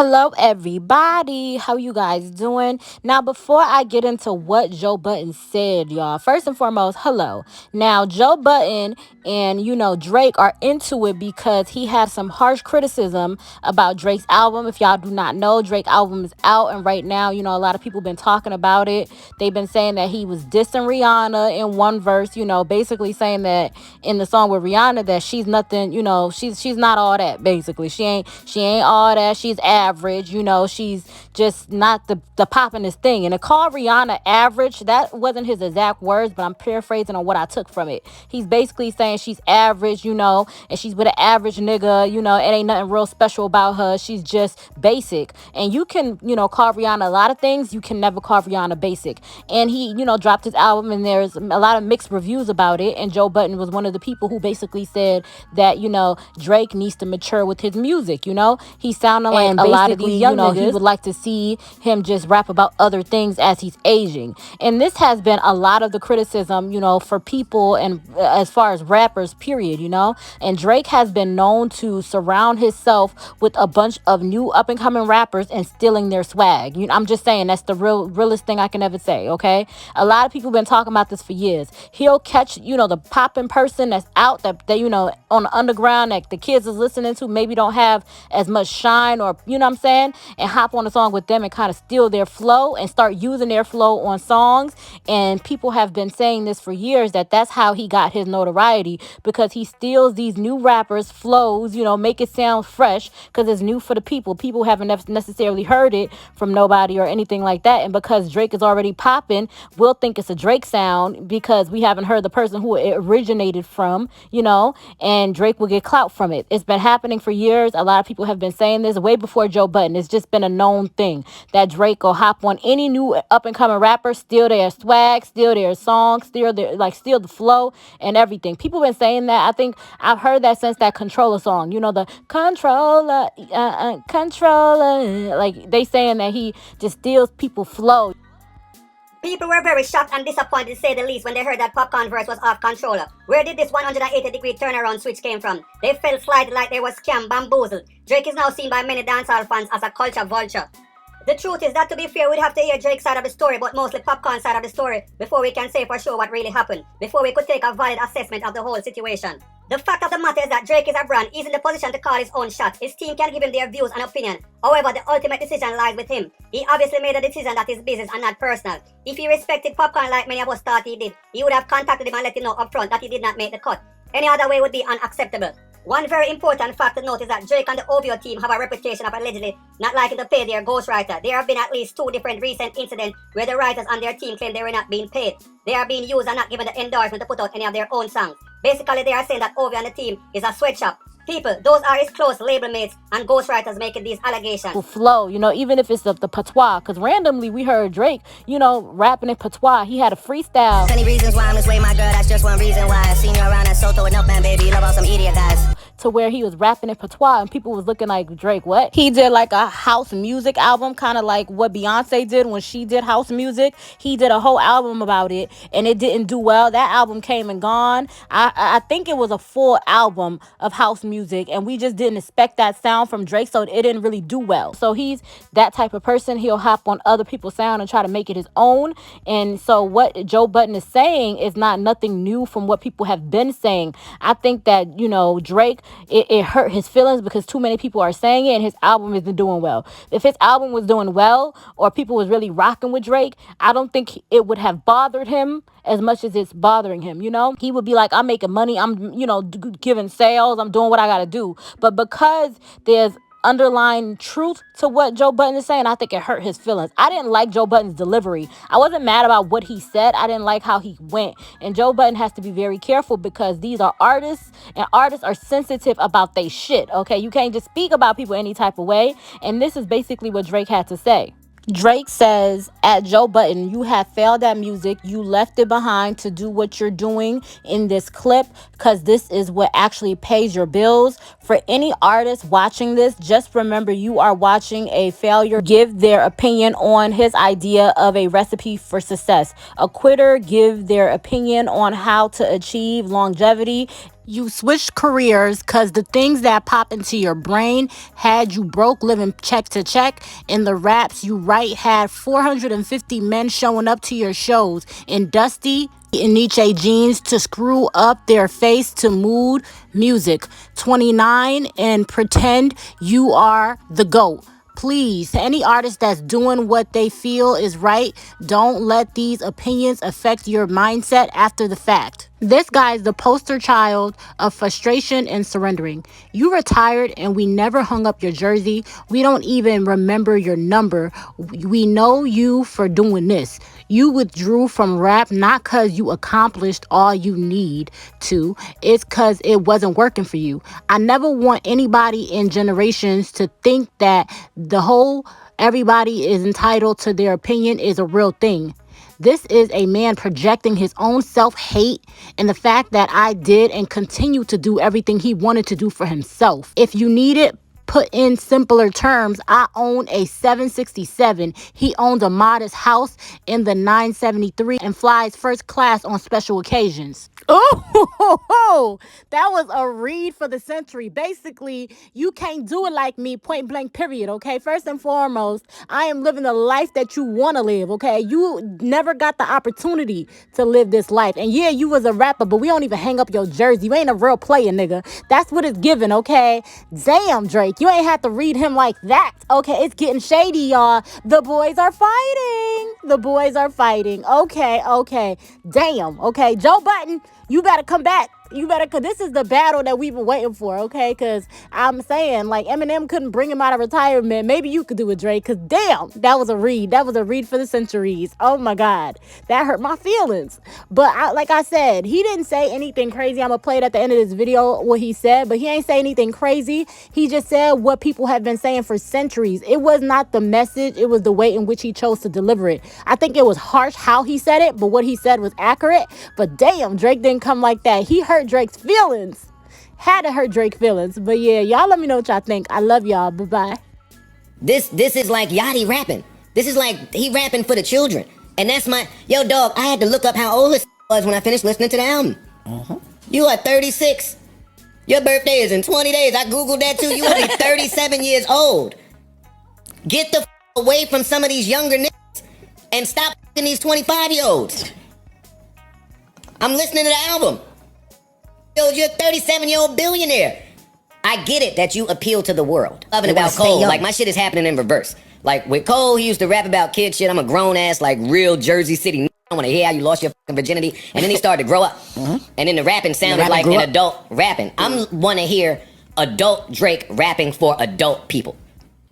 Hello, everybody. How you guys doing? Now, before I get into what Joe Budden said, y'all, first and foremost, hello. Now, Joe Budden and Drake are into it because he had some harsh criticism about Drake's album. If y'all do not know, Drake album is out, and right now, a lot of people been talking about it. They've been saying that he was dissing Rihanna in one verse, basically saying that in the song with Rihanna that she's nothing, she's not all that. Basically, she ain't all that. She's average, she's just not the poppin'est thing. And to call Rihanna average, that wasn't his exact words, but I'm paraphrasing on what I took from it. He's basically saying she's average, and she's with an average nigga, it ain't nothing real special about her. She's just basic. And you can, call Rihanna a lot of things. You can never call Rihanna basic. And he, dropped his album, and there's a lot of mixed reviews about it. And Joe Budden was one of the people who basically said that, Drake needs to mature with his music, He's sounding like a lot of these young niggas. He would like to see him just rap about other things as he's aging. And this has been a lot of the criticism, for people and as far as rappers, period, And Drake has been known to surround himself with a bunch of new up and coming rappers and stealing their swag. I'm just saying that's the realest thing I can ever say, okay? A lot of people been talking about this for years. He'll catch, the popping person that's out that on the underground that the kids is listening to maybe don't have as much shine, or what I'm saying, and hop on a song with them and kind of steal their flow and start using their flow on songs. And people have been saying this for years, that that's how he got his notoriety, because he steals these new rappers flows, make it sound fresh because it's new for the people haven't necessarily heard it from nobody or anything like that. And because Drake is already popping, we'll think it's a Drake sound because we haven't heard the person who it originated from, and Drake will get clout from it. It's been happening for years. A lot of people have been saying this way before Joe Budden. It's just been a known thing that Drake will hop on any new up and coming rapper, steal their swag, steal their songs, steal the flow and everything. People been saying that. I think I've heard that since that Controller song. The Controller. Like, they saying that he just steals people flow. People were very shocked and disappointed, to say the least, when they heard that Popcorn verse was off Controller. Where did this 180-degree turnaround switch came from? They felt slighted, like they were scammed, bamboozled. Drake is now seen by many dancehall fans as a culture vulture. The truth is that, to be fair, we'd have to hear Drake's side of the story, but mostly Popcorn's side of the story, before we can say for sure what really happened, before we could take a valid assessment of the whole situation. The fact of the matter is that Drake is a brand. He's in the position to call his own shots. His team can give him their views and opinion. However, the ultimate decision lies with him. He obviously made a decision that is business and not personal. If he respected Popcorn like many of us thought he did, he would have contacted him and let him know upfront that he did not make the cut. Any other way would be unacceptable. One very important fact to note is that Drake and the OVO team have a reputation of allegedly not liking to pay their ghostwriter. There have been at least 2 different recent incidents where the writers and their team claim they were not being paid. They are being used and not given the endorsement to put out any of their own songs. Basically, they are saying that OVO and the team is a sweatshop. People, those are his close label mates and ghostwriters making these allegations. Flow, even if it's the patois, because randomly we heard Drake, rapping in patois. He had a freestyle. Many reasons why I'm this way, my girl, that's just one reason why. I seen you around at Soto enough, man, baby. You love all some idiot guys. To where he was rapping in patois and people was looking like, Drake, what? He did like a house music album, kind of like what Beyonce did when she did house music. He did a whole album about it and it didn't do well. That album came and gone. I think it was a full album of house music and we just didn't expect that sound from Drake, so it didn't really do well. So he's that type of person. He'll hop on other people's sound and try to make it his own. And so what Joe Budden is saying is not nothing new from what people have been saying. I think that, Drake, it hurt his feelings because too many people are saying it and his album isn't doing well. If his album was doing well or people was really rocking with Drake, I don't think it would have bothered him as much as it's bothering him. He would be like, I'm making money, I'm giving sales, I'm doing what I gotta do. But because there's underlying truth to what Joe Budden is saying, I think it hurt his feelings. I didn't like Joe Budden's delivery. I wasn't mad about what he said. I didn't like how he went. And Joe Budden has to be very careful because these are artists and artists are sensitive about their shit. Okay, you can't just speak about people any type of way. And this is basically what Drake had to say. Drake says at Joe Budden, you have failed at music. You left it behind to do what you're doing in this clip because this is what actually pays your bills. For any artist watching this, just remember you are watching a failure give their opinion on his idea of a recipe for success. A quitter give their opinion on how to achieve longevity. You switched careers because the things that pop into your brain had you broke living check to check, and the raps you write had 450 men showing up to your shows in dusty and Nietzsche jeans to screw up their face to mood music. 29 and pretend you are the GOAT. Please, to any artist that's doing what they feel is right, don't let these opinions affect your mindset after the fact. This guy is the poster child of frustration and surrendering. You retired and we never hung up your jersey. We don't even remember your number. We know you for doing this. You withdrew from rap not because you accomplished all you need to. It's because it wasn't working for you. I never want anybody in generations to think that the whole everybody is entitled to their opinion is a real thing. This is a man projecting his own self-hate and the fact that I did and continue to do everything he wanted to do for himself. If you need it, put in simpler terms, I own a 767. He owns a modest house in the 973 and flies first class on special occasions. Oh, that was a read for the century. Basically, you can't do it like me, point blank, period, okay? First and foremost, I am living the life that you want to live, okay? You never got the opportunity to live this life. And yeah, you was a rapper, but we don't even hang up your jersey. You ain't a real player, nigga. That's what it's given, okay? Damn, Drake, you ain't have to read him like that, okay? It's getting shady, y'all. The boys are fighting. The boys are fighting. Okay. Damn, okay? Joe Budden, you better come back. You better, because this is the battle that we've been waiting for, okay? Because I'm saying, like, Eminem couldn't bring him out of retirement. Maybe you could do it, Drake, because damn, that was a read. That was a read for the centuries. Oh, my God. That hurt my feelings. But like I said, he didn't say anything crazy. I'm going to play it at the end of this video, what he said, but he ain't say anything crazy. He just said what people have been saying for centuries. It was not the message. It was the way in which he chose to deliver it. I think it was harsh how he said it, but what he said was accurate. But damn, Drake didn't come like that. He hurt Drake's feelings. Had to hurt Drake's feelings. But yeah, y'all let me know what y'all think. I love y'all. Bye-bye. This is like Yachty rapping. This is like he rapping for the children. And that's my... Yo, dog, I had to look up how old this was when I finished listening to the album. You are 36. Your birthday is in 20 days. I Googled that too. You will be 37 years old. Get the away from some of these younger niggas and stop these 25-year-olds. I'm listening to the album. Yo, you're a 37-year-old billionaire. I get it that you appeal to the world. Loving about Cole, like my shit is happening in reverse. Like with Cole, he used to rap about kid shit. I'm a grown ass, like real Jersey City. I want to hear how you lost your fucking virginity. And then he started to grow up. And then the rapping sounded like an adult rapping. I'm want to hear adult Drake rapping for adult people.